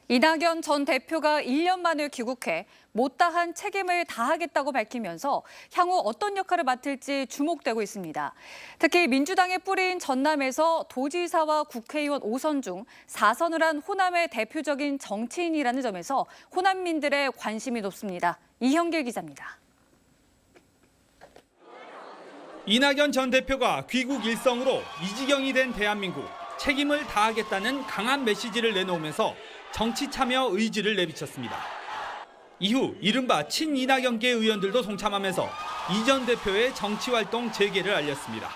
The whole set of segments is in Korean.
이낙연 전 대표가 1년 만에 귀국해 못다한 책임을 다하겠다고 밝히면서 향후 어떤 역할을 맡을지 주목되고 있습니다. 특히 민주당의 뿌리인 전남에서 도지사와 국회의원 5선 중 4선을 한 호남의 대표적인 정치인이라는 점에서 호남민들의 관심이 높습니다. 이형길 기자입니다. 이낙연 전 대표가 귀국 일성으로 이지경이 된 대한민국, 책임을 다하겠다는 강한 메시지를 내놓으면서 정치 참여 의지를 내비쳤습니다. 이후 이른바 친이낙연계 의원들도 동참하면서 이 전 대표의 정치활동 재개를 알렸습니다.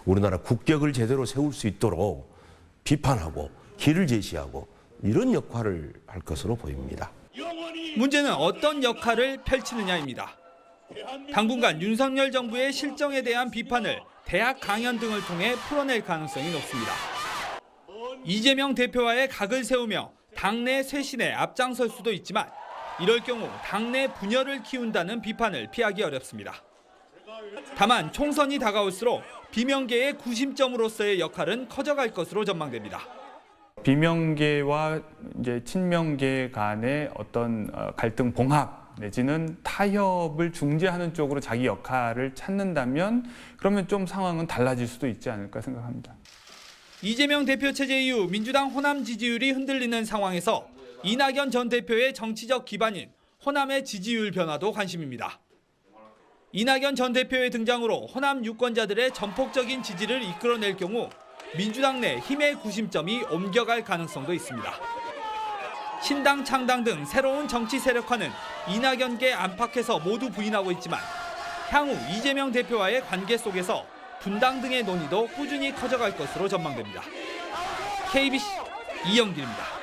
우리나라 국격을 제대로 세울 수 있도록 비판하고 길을 제시하고 이런 역할을 할 것으로 보입니다. 문제는 어떤 역할을 펼치느냐입니다. 당분간 윤석열 정부의 실정에 대한 비판을 대학 강연 등을 통해 풀어낼 가능성이 높습니다. 이재명 대표와의 각을 세우며 당내 쇄신에 앞장설 수도 있지만 이럴 경우 당내 분열을 키운다는 비판을 피하기 어렵습니다. 다만 총선이 다가올수록 비명계의 구심점으로서의 역할은 커져갈 것으로 전망됩니다. 비명계와 이제 친명계 간의 어떤 갈등 봉합 내지는 타협을 중재하는 쪽으로 자기 역할을 찾는다면 그러면 좀 상황은 달라질 수도 있지 않을까 생각합니다. 이재명 대표 체제 이후 민주당 호남 지지율이 흔들리는 상황에서 이낙연 전 대표의 정치적 기반인 호남의 지지율 변화도 관심입니다. 이낙연 전 대표의 등장으로 호남 유권자들의 전폭적인 지지를 이끌어낼 경우 민주당 내 힘의 구심점이 옮겨갈 가능성도 있습니다. 신당, 창당 등 새로운 정치 세력화는 이낙연계 안팎에서 모두 부인하고 있지만 향후 이재명 대표와의 관계 속에서 분당 등의 논의도 꾸준히 커져갈 것으로 전망됩니다. KBC 이영길입니다.